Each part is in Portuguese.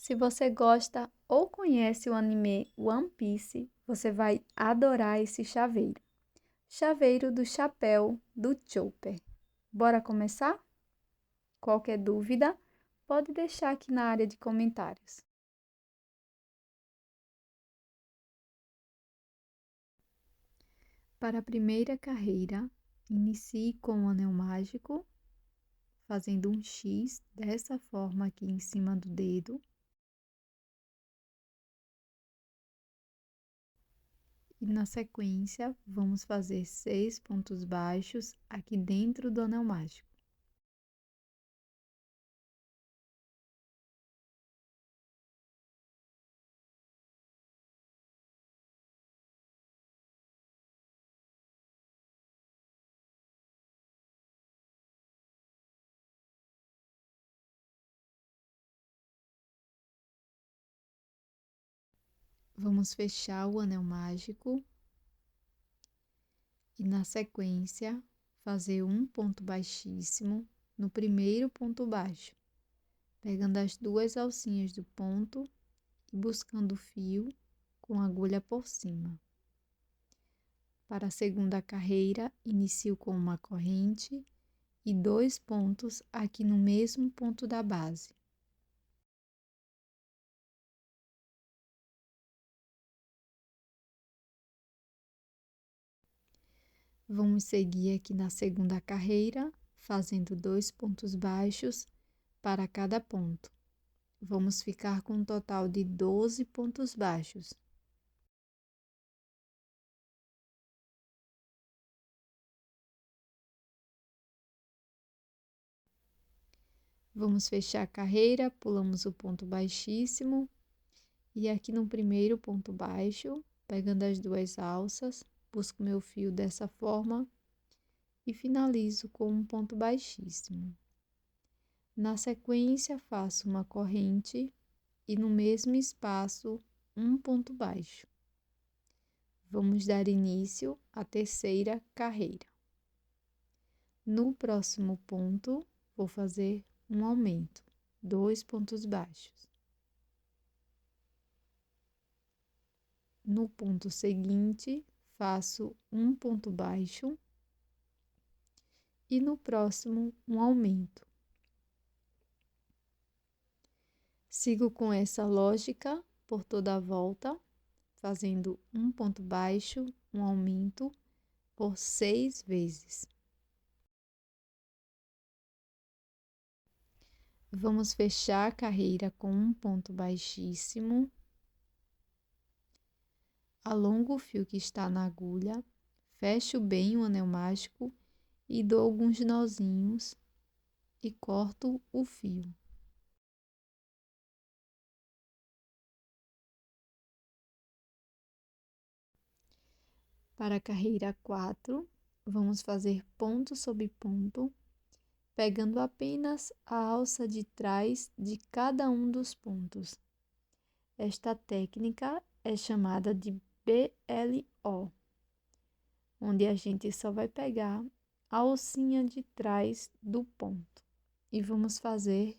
Se você gosta ou conhece o anime One Piece, você vai adorar esse chaveiro. Chaveiro do chapéu do Chopper. Bora começar? Qualquer dúvida, pode deixar aqui na área de comentários. Para a primeira carreira, inicie com o anel mágico, fazendo um X dessa forma aqui em cima do dedo. E na sequência, vamos fazer 6 pontos baixos aqui dentro do anel mágico. Vamos fechar o anel mágico e na sequência fazer um ponto baixíssimo no primeiro ponto baixo, pegando as duas alcinhas do ponto e buscando o fio com a agulha por cima. Para a segunda carreira, inicio com uma corrente e 2 pontos aqui no mesmo ponto da base. Vamos seguir aqui na segunda carreira, fazendo 2 pontos baixos para cada ponto. Vamos ficar com um total de 12 pontos baixos. Vamos fechar a carreira, pulamos o ponto baixíssimo e aqui no primeiro ponto baixo, pegando as duas alças, busco meu fio dessa forma e finalizo com um ponto baixíssimo. Na sequência, faço uma corrente e no mesmo espaço, um ponto baixo. Vamos dar início à terceira carreira. No próximo ponto, vou fazer um aumento, 2 pontos baixos. No ponto seguinte, faço um ponto baixo e no próximo um aumento. Sigo com essa lógica por toda a volta, fazendo um ponto baixo, um aumento por 6 vezes. Vamos fechar a carreira com um ponto baixíssimo. Alongo o fio que está na agulha, fecho bem o anel mágico e dou alguns nozinhos e corto o fio. Para a carreira 4, vamos fazer ponto sobre ponto, pegando apenas a alça de trás de cada um dos pontos. Esta técnica é chamada de BLO, onde a gente só vai pegar a alcinha de trás do ponto. E vamos fazer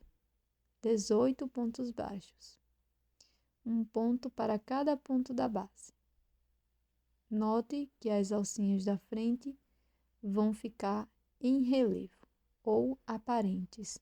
18 pontos baixos. Um ponto para cada ponto da base. Note que as alcinhas da frente vão ficar em relevo ou aparentes.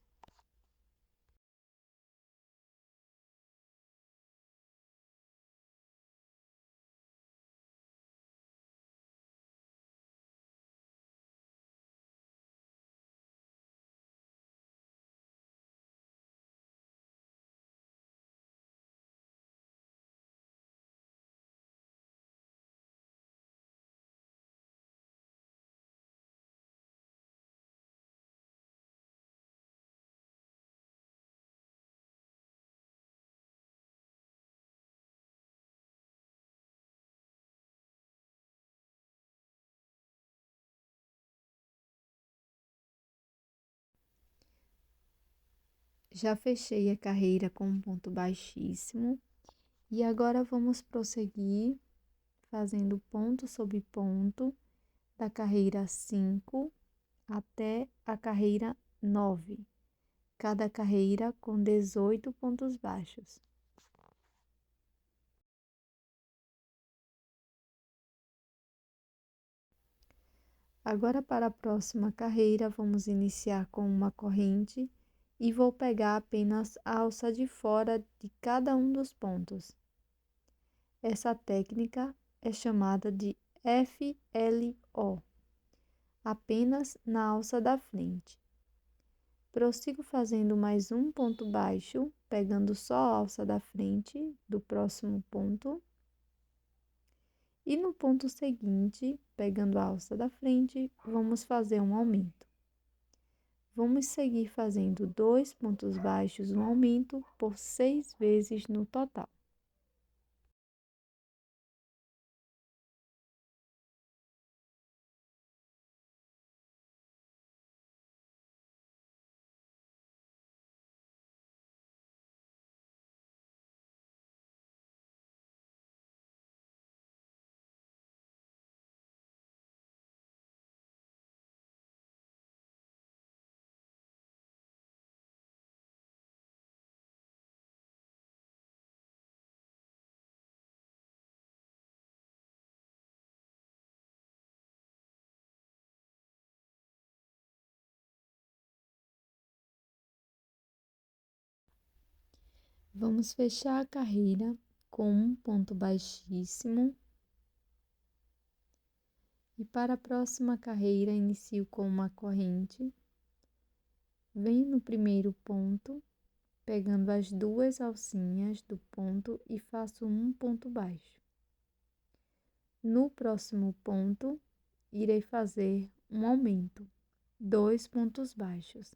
Já fechei a carreira com um ponto baixíssimo e agora vamos prosseguir fazendo ponto sobre ponto da carreira 5 até a carreira 9, cada carreira com 18 pontos baixos. Agora, para a próxima carreira, vamos iniciar com uma corrente e vou pegar apenas a alça de fora de cada um dos pontos. Essa técnica é chamada de FLO, apenas na alça da frente. Prossigo fazendo mais um ponto baixo, pegando só a alça da frente do próximo ponto. E no ponto seguinte, pegando a alça da frente, vamos fazer um aumento. Vamos seguir fazendo 2 pontos baixos no aumento por 6 vezes no total. Vamos fechar a carreira com um ponto baixíssimo. E para a próxima carreira, inicio com uma corrente. Venho no primeiro ponto, pegando as 2 alcinhas do ponto e faço um ponto baixo. No próximo ponto, irei fazer um aumento, 2 pontos baixos.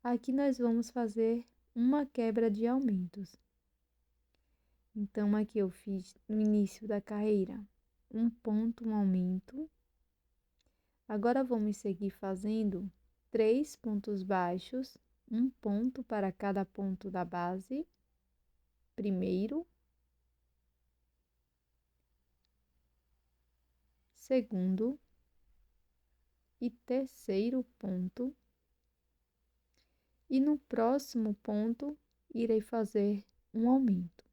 Aqui nós vamos fazer uma quebra de aumentos. Então, aqui eu fiz no início da carreira um ponto, um aumento. Agora, vamos seguir fazendo 3 pontos baixos, um ponto para cada ponto da base. Primeiro, segundo e terceiro ponto. E no próximo ponto, irei fazer um aumento.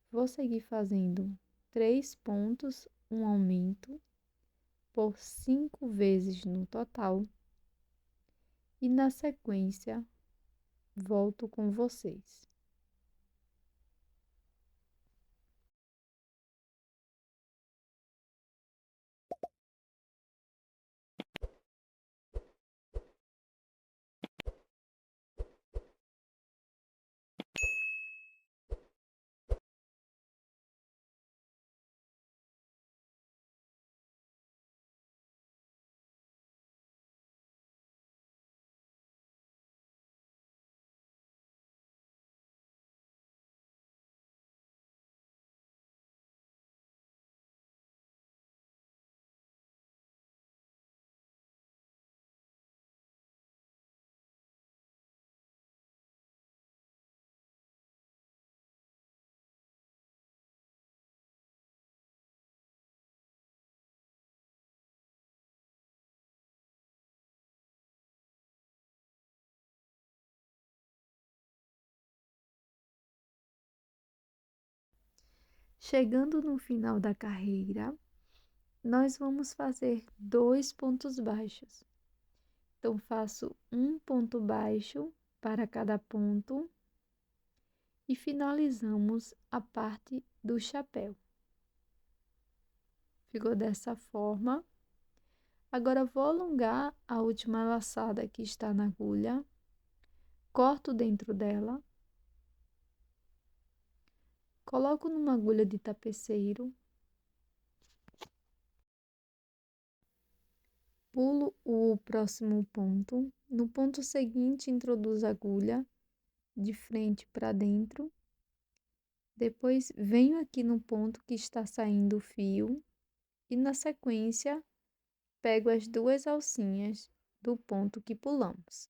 Vou seguir fazendo 3 pontos, um aumento, por 5 vezes no total. E na sequência, volto com vocês. Chegando no final da carreira, nós vamos fazer 2 pontos baixos. Então, faço um ponto baixo para cada ponto e finalizamos a parte do chapéu. Ficou dessa forma. Agora, vou alongar a última laçada que está na agulha, corto dentro dela, coloco numa agulha de tapeceiro, pulo o próximo ponto. No ponto seguinte, introduzo a agulha de frente para dentro. Depois, venho aqui no ponto que está saindo o fio e, na sequência, pego as 2 alcinhas do ponto que pulamos.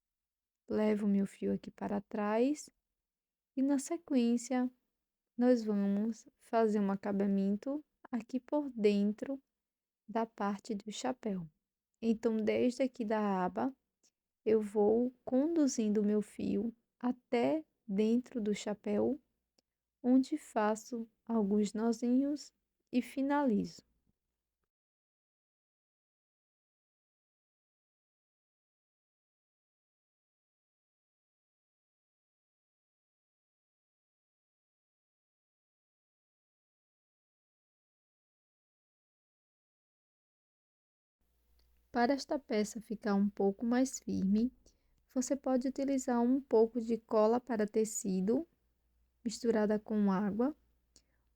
Levo meu fio aqui para trás e, na sequência, nós vamos fazer um acabamento aqui por dentro da parte do chapéu. Então, desde aqui da aba, eu vou conduzindo o meu fio até dentro do chapéu, onde faço alguns nozinhos e finalizo. Para esta peça ficar um pouco mais firme, você pode utilizar um pouco de cola para tecido misturada com água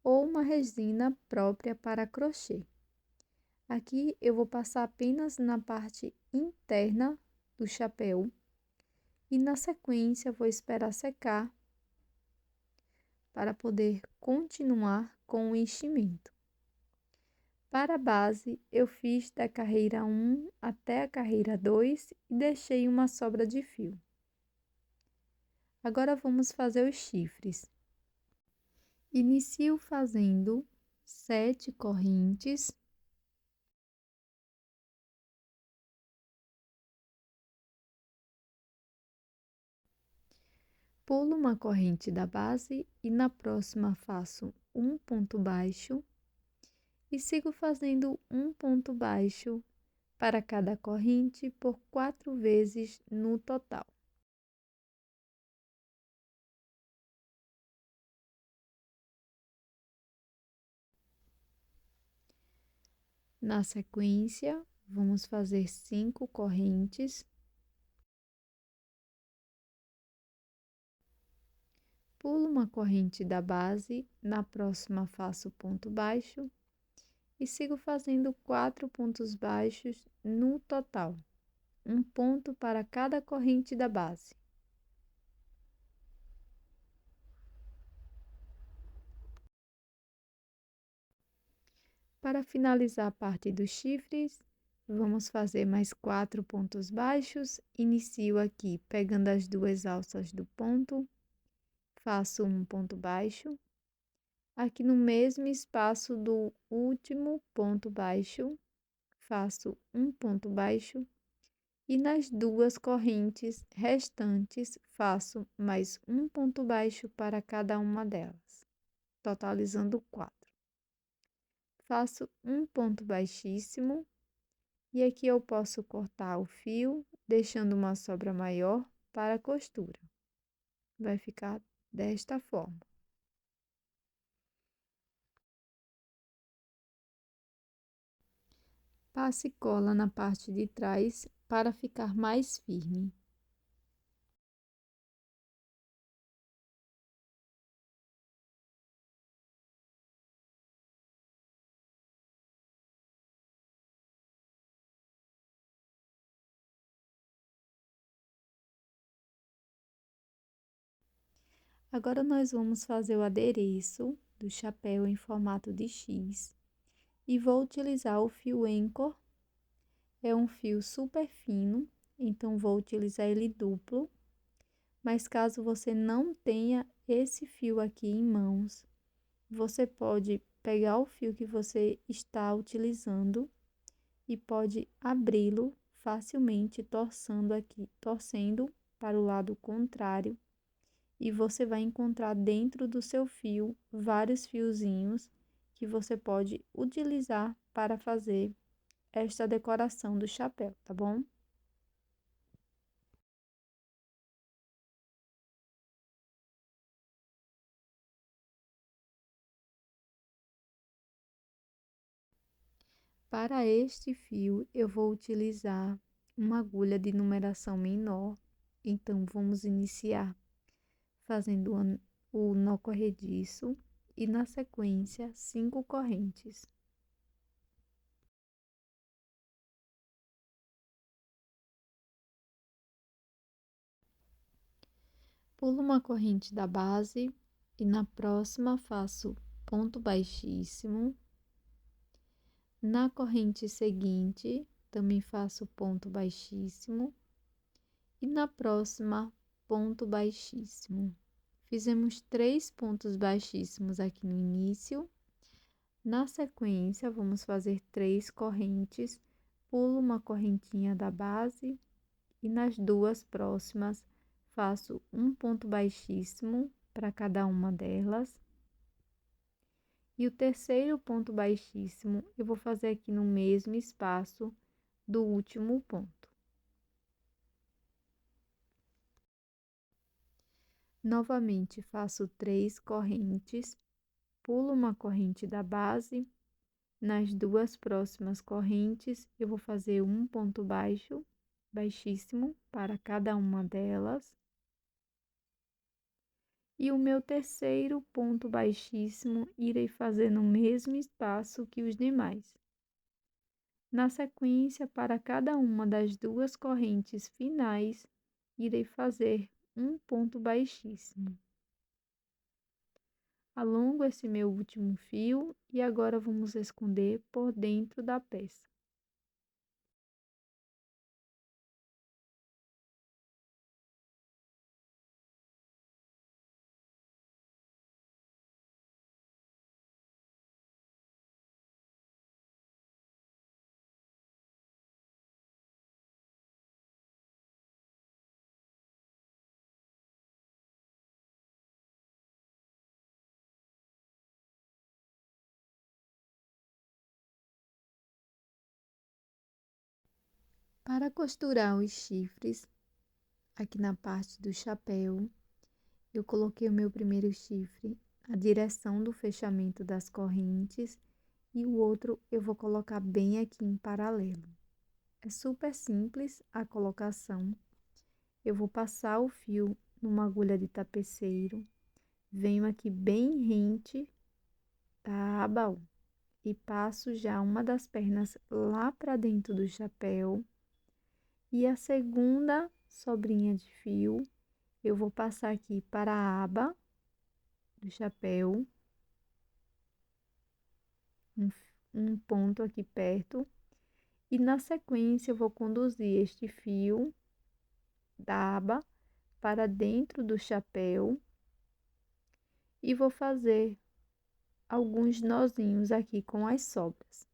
ou uma resina própria para crochê. Aqui eu vou passar apenas na parte interna do chapéu e na sequência vou esperar secar para poder continuar com o enchimento. Para a base, eu fiz da carreira 1 até a carreira 2 e deixei uma sobra de fio. Agora vamos fazer os chifres. Inicio fazendo 7 correntes. Pulo uma corrente da base e na próxima faço um ponto baixo e sigo fazendo um ponto baixo para cada corrente por 4 vezes no total. Na sequência, vamos fazer 5 correntes. Pulo uma corrente da base, na próxima faço ponto baixo e sigo fazendo 4 pontos baixos no total, um ponto para cada corrente da base. Para finalizar a parte dos chifres, vamos fazer mais 4 pontos baixos. Inicio aqui pegando as 2 alças do ponto, faço um ponto baixo. Aqui no mesmo espaço do último ponto baixo, faço um ponto baixo. E nas 2 correntes restantes, faço mais um ponto baixo para cada uma delas, totalizando 4. Faço um ponto baixíssimo e aqui eu posso cortar o fio, deixando uma sobra maior para a costura. Vai ficar desta forma. Passe cola na parte de trás para ficar mais firme. Agora nós vamos fazer o adereço do chapéu em formato de X e vou utilizar o fio Anchor. É um fio super fino, então vou utilizar ele duplo, mas caso você não tenha esse fio aqui em mãos, você pode pegar o fio que você está utilizando e pode abri-lo facilmente torcendo para o lado contrário, e você vai encontrar dentro do seu fio vários fiozinhos que você pode utilizar para fazer esta decoração do chapéu, tá bom? Para este fio, eu vou utilizar uma agulha de numeração menor, então vamos iniciar fazendo o nó corrediço e na sequência 5 correntes. Pulo uma corrente da base e na próxima faço ponto baixíssimo. Na corrente seguinte, também faço ponto baixíssimo e na próxima, ponto baixíssimo. Fizemos 3 pontos baixíssimos aqui no início. Na sequência, vamos fazer 3 correntes, pulo uma correntinha da base e nas 2 próximas faço um ponto baixíssimo para cada uma delas. E o terceiro ponto baixíssimo eu vou fazer aqui no mesmo espaço do último ponto. Novamente faço 3 correntes, pulo uma corrente da base Nas duas próximas correntes, eu vou fazer um ponto baixo, baixíssimo, para cada uma delas. E o meu terceiro ponto baixíssimo, irei fazer no mesmo espaço que os demais. Na sequência, para cada uma das duas correntes finais, irei fazer um ponto baixíssimo. Alongo esse meu último fio e agora vamos esconder por dentro da peça. Para costurar os chifres, aqui na parte do chapéu, eu coloquei o meu primeiro chifre, a direção do fechamento das correntes, e o outro eu vou colocar bem aqui em paralelo. É super simples a colocação. Eu vou passar o fio numa agulha de tapeceiro, venho aqui bem rente da aba 1 e passo já uma das pernas lá para dentro do chapéu. E a segunda sobrinha de fio, eu vou passar aqui para a aba do chapéu, um ponto aqui perto, e na sequência eu vou conduzir este fio da aba para dentro do chapéu e vou fazer alguns nozinhos aqui com as sobras.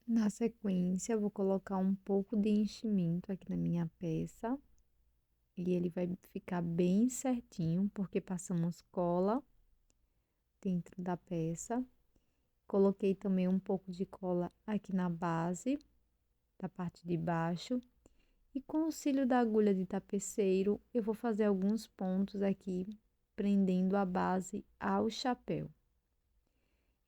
Na sequência, eu vou colocar um pouco de enchimento aqui na minha peça. E ele vai ficar bem certinho, porque passamos cola dentro da peça. Coloquei também um pouco de cola aqui na base, da parte de baixo. E com o auxílio da agulha de tapeceiro, eu vou fazer alguns pontos aqui, prendendo a base ao chapéu.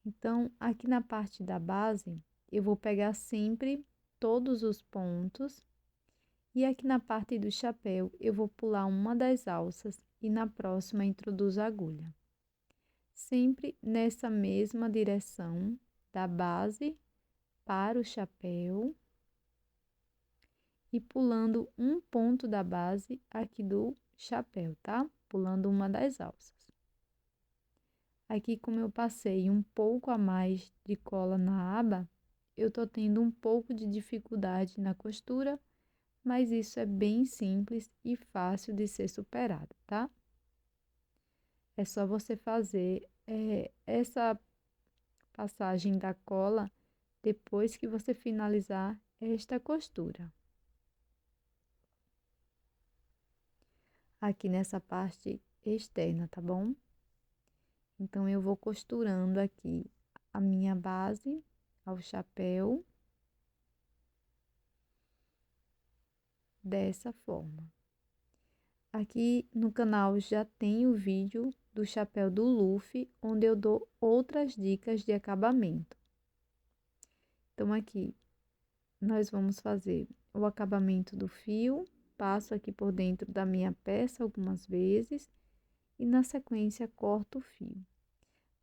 Então, aqui na parte da base, eu vou pegar sempre todos os pontos. E aqui na parte do chapéu, eu vou pular uma das alças e na próxima introduzo a agulha. Sempre nessa mesma direção, da base para o chapéu. E pulando um ponto da base aqui do chapéu, tá? Pulando uma das alças. Aqui, como eu passei um pouco a mais de cola na aba, eu tô tendo um pouco de dificuldade na costura, mas isso é bem simples e fácil de ser superado, tá? É só você fazer essa passagem da cola depois que você finalizar esta costura. Aqui nessa parte externa, tá bom? Então, eu vou costurando aqui a minha base ao chapéu dessa forma. Aqui no canal já tem o vídeo do chapéu do Luffy, onde eu dou outras dicas de acabamento. Então, aqui nós vamos fazer o acabamento do fio, passo aqui por dentro da minha peça algumas vezes e na sequência corto o fio.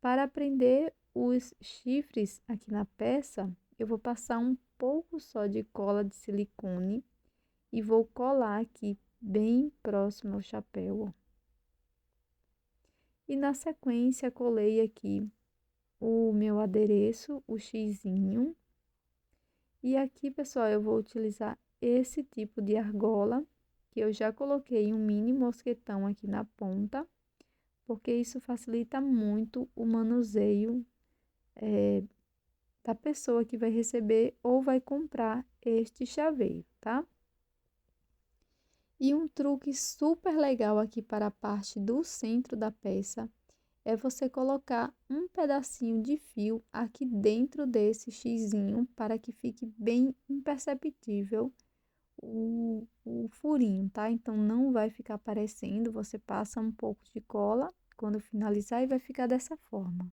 Para prender os chifres aqui na peça, eu vou passar um pouco só de cola de silicone e vou colar aqui bem próximo ao chapéu, ó. E na sequência, colei aqui o meu adereço, o xizinho. E aqui, pessoal, eu vou utilizar esse tipo de argola, que eu já coloquei um mini mosquetão aqui na ponta, porque isso facilita muito o manuseio da pessoa que vai receber ou vai comprar este chaveiro, tá? E um truque super legal aqui para a parte do centro da peça é você colocar um pedacinho de fio aqui dentro desse xizinho para que fique bem imperceptível o furinho, tá? Então, não vai ficar aparecendo, você passa um pouco de cola quando finalizar e vai ficar dessa forma.